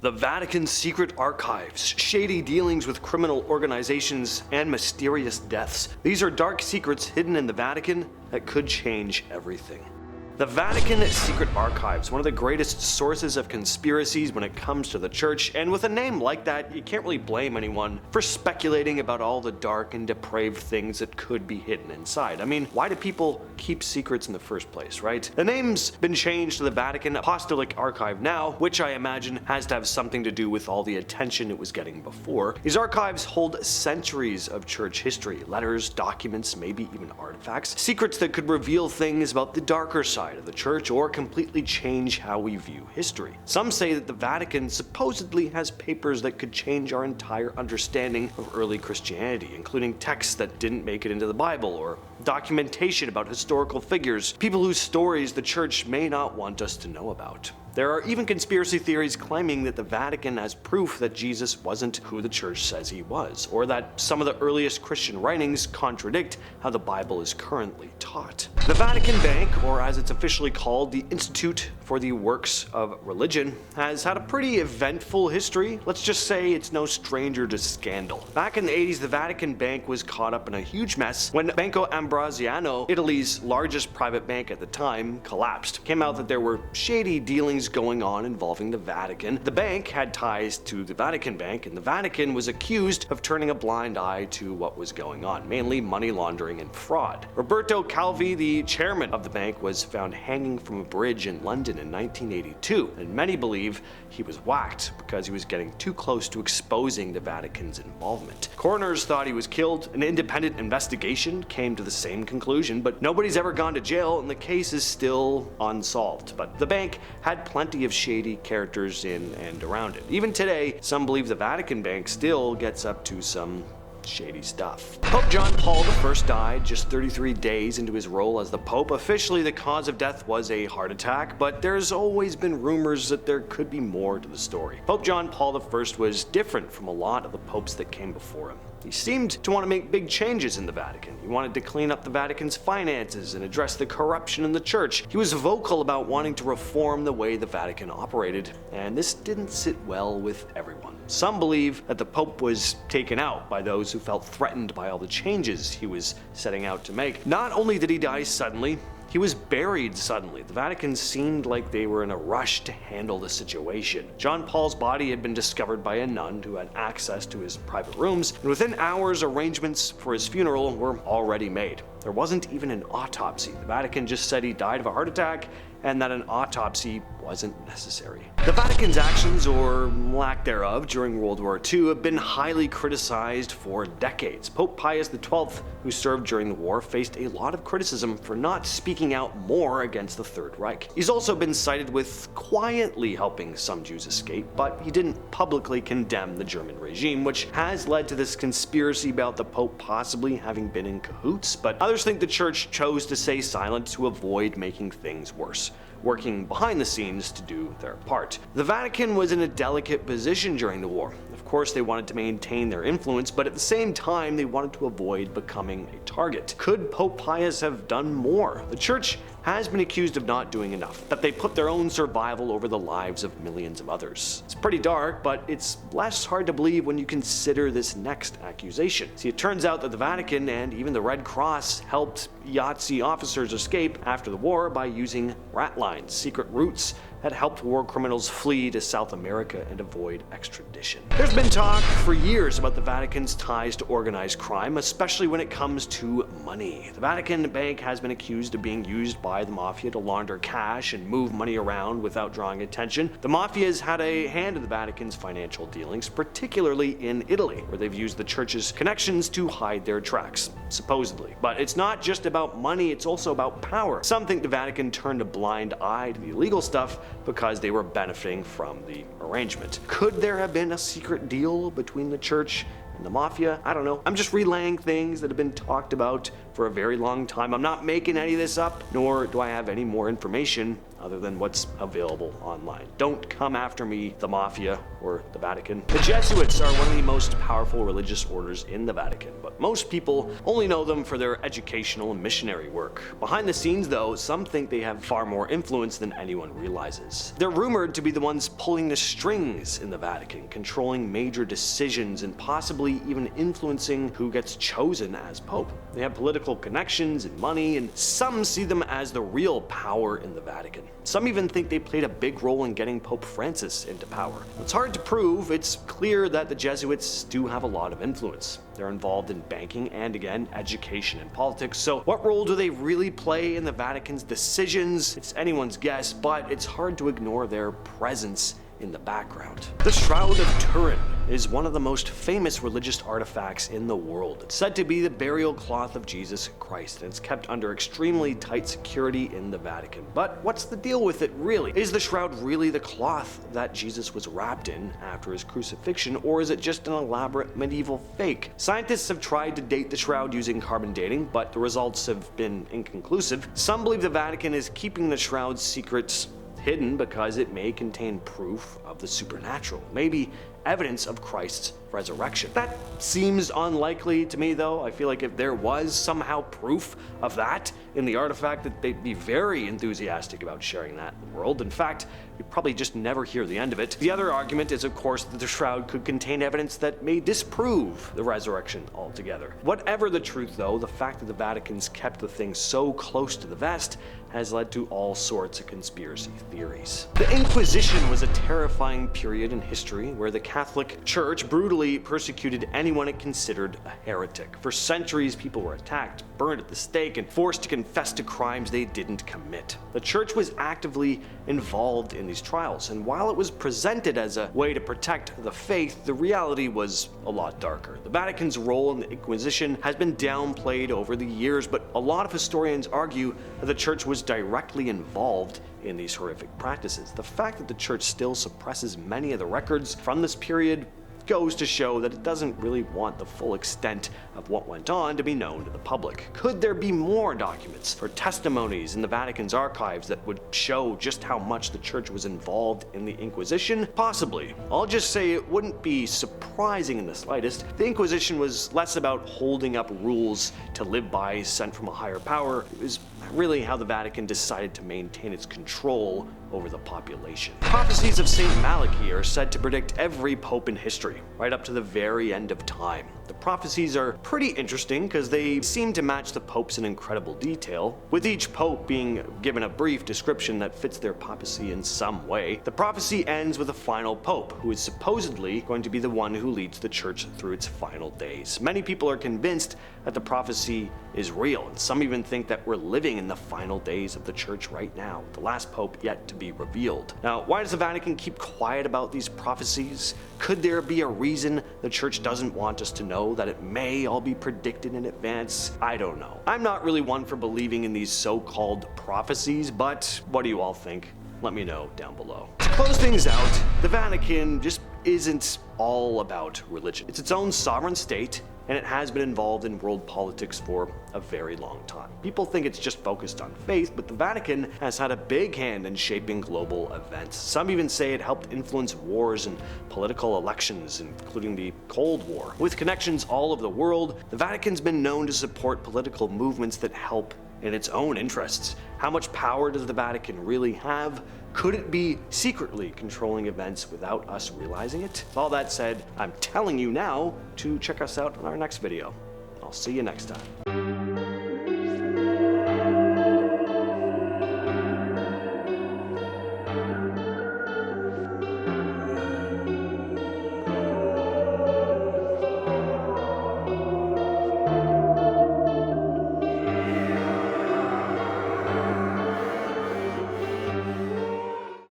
The Vatican's secret archives, shady dealings with criminal organizations, and mysterious deaths. These are dark secrets hidden in the Vatican that could change everything. The Vatican Secret Archives, one of the greatest sources of conspiracies when it comes to the church, and with a name like that, you can't really blame anyone for speculating about all the dark and depraved things that could be hidden inside. I mean, why do people keep secrets in the first place, right? The name's been changed to the Vatican Apostolic Archive now, which I imagine has to have something to do with all the attention it was getting before. These archives hold centuries of church history, letters, documents, maybe even artifacts, secrets that could reveal things about the darker side of the church or completely change how we view history. Some say that the Vatican supposedly has papers that could change our entire understanding of early Christianity, including texts that didn't make it into the Bible or documentation about historical figures, people whose stories the church may not want us to know about. There are even conspiracy theories claiming that the Vatican has proof that Jesus wasn't who the church says he was, or that some of the earliest Christian writings contradict how the Bible is currently taught. The Vatican Bank, or as it's officially called, the Institute for the Works of Religion, has had a pretty eventful history. Let's just say it's no stranger to scandal. Back in the 80s, the Vatican Bank was caught up in a huge mess when Banco Ambrosiano, Italy's largest private bank at the time, collapsed. It came out that there were shady dealings going on involving the Vatican. The bank had ties to the Vatican Bank, and the Vatican was accused of turning a blind eye to what was going on, mainly money laundering and fraud. Roberto Calvi, the chairman of the bank, was found hanging from a bridge in London in 1982, and many believe he was whacked because he was getting too close to exposing the Vatican's involvement. Coroners thought he was killed. An independent investigation came to the same conclusion, but nobody's ever gone to jail and the case is still unsolved. But the bank had plenty of shady characters in and around it. Even today, some believe the Vatican Bank still gets up to some shady stuff. Pope John Paul I died just 33 days into his role as the Pope. Officially, the cause of death was a heart attack, but there's always been rumors that there could be more to the story. Pope John Paul I was different from a lot of the popes that came before him. He seemed to want to make big changes in the Vatican. He wanted to clean up the Vatican's finances and address the corruption in the church. He was vocal about wanting to reform the way the Vatican operated, and this didn't sit well with everyone. Some believe that the Pope was taken out by those who felt threatened by all the changes he was setting out to make. Not only did he die suddenly, he was buried suddenly. The Vatican seemed like they were in a rush to handle the situation. John Paul's body had been discovered by a nun who had access to his private rooms, and within hours, arrangements for his funeral were already made. There wasn't even an autopsy. The Vatican just said he died of a heart attack and that an autopsy wasn't necessary. The Vatican's actions, or lack thereof, during World War II have been highly criticized for decades. Pope Pius XII, who served during the war, faced a lot of criticism for not speaking out more against the Third Reich. He's also been cited with quietly helping some Jews escape, but he didn't publicly condemn the German regime, which has led to this conspiracy about the Pope possibly having been in cahoots, but others think the Church chose to stay silent to avoid making things worse, working behind the scenes to do their part. The Vatican was in a delicate position during the war. Of course, they wanted to maintain their influence, but at the same time, they wanted to avoid becoming a target. Could Pope Pius have done more? The Church has been accused of not doing enough, that they put their own survival over the lives of millions of others. It's pretty dark, but it's less hard to believe when you consider this next accusation. See, it turns out that the Vatican and even the Red Cross helped Nazi officers escape after the war by using rat lines, secret routes that helped war criminals flee to South America and avoid extradition. There's been talk for years about the Vatican's ties to organized crime, especially when it comes to money. The Vatican Bank has been accused of being used by the Mafia to launder cash and move money around without drawing attention. The Mafia has had a hand in the Vatican's financial dealings, particularly in Italy, where they've used the church's connections to hide their tracks, supposedly. But it's not just about money, it's also about power. Some think the Vatican turned a blind eye to the illegal stuff because they were benefiting from the arrangement. Could there have been a secret deal between the church and the Mafia? I don't know. I'm just relaying things that have been talked about for a very long time. I'm not making any of this up, nor do I have any more information other than what's available online. Don't come after me, the Mafia or the Vatican. The Jesuits are one of the most powerful religious orders in the Vatican, but most people only know them for their educational and missionary work. Behind the scenes, though, some think they have far more influence than anyone realizes. They're rumored to be the ones pulling the strings in the Vatican, controlling major decisions and possibly even influencing who gets chosen as Pope. They have political connections and money, and some see them as the real power in the Vatican. Some even think they played a big role in getting Pope Francis into power. It's hard to prove. It's clear that the Jesuits do have a lot of influence. They're involved in banking and, again, education and politics. So what role do they really play in the Vatican's decisions? It's anyone's guess, but it's hard to ignore their presence in the background. The Shroud of Turin is one of the most famous religious artifacts in the world. It's said to be the burial cloth of Jesus Christ, and it's kept under extremely tight security in the Vatican. But what's the deal with it really? Is the shroud really the cloth that Jesus was wrapped in after his crucifixion, or is it just an elaborate medieval fake? Scientists have tried to date the shroud using carbon dating, but the results have been inconclusive. Some believe the Vatican is keeping the shroud's secrets hidden because it may contain proof of the supernatural, maybe evidence of Christ's resurrection. That seems unlikely to me, though. I feel like if there was somehow proof of that in the artifact, that they'd be very enthusiastic about sharing that in the world. In fact, we'd probably just never hear the end of it. The other argument is, of course, that the shroud could contain evidence that may disprove the resurrection altogether. Whatever the truth, though, the fact that the Vatican's kept the thing so close to the vest has led to all sorts of conspiracy theories. The Inquisition was a terrifying period in history where the Catholic Church brutally persecuted anyone it considered a heretic. For centuries, people were attacked, burned at the stake, and forced to confess to crimes they didn't commit. The Church was actively involved in these trials, and while it was presented as a way to protect the faith, the reality was a lot darker. The Vatican's role in the Inquisition has been downplayed over the years, but a lot of historians argue that the Church was directly involved in these horrific practices. The fact that the Church still suppresses many of the records from this period goes to show that it doesn't really want the full extent of what went on to be known to the public. Could there be more documents or testimonies in the Vatican's archives that would show just how much the Church was involved in the Inquisition? Possibly. I'll just say it wouldn't be surprising in the slightest. The Inquisition was less about holding up rules to live by sent from a higher power. It was really how the Vatican decided to maintain its control over the population. Prophecies of St. Malachy are said to predict every pope in history, right up to the very end of time. The prophecies are pretty interesting because they seem to match the popes in incredible detail, with each pope being given a brief description that fits their papacy in some way. The prophecy ends with a final pope, who is supposedly going to be the one who leads the church through its final days. Many people are convinced that the prophecy is real, and some even think that we're living in the final days of the church right now, the last pope yet to be revealed. Now, why does the Vatican keep quiet about these prophecies? Could there be a reason the church doesn't want us to know that it may all be predicted in advance? I don't know. I'm not really one for believing in these so-called prophecies, but what do you all think? Let me know down below. To close things out, the Vatican just isn't all about religion. It's its own sovereign state, and it has been involved in world politics for a very long time. People think it's just focused on faith, but the Vatican has had a big hand in shaping global events. Some even say it helped influence wars and political elections, including the Cold War. With connections all over the world, the Vatican's been known to support political movements that help in its own interests. How much power does the Vatican really have? Could it be secretly controlling events without us realizing it? All that said, I'm telling you now to check us out on our next video. I'll see you next time.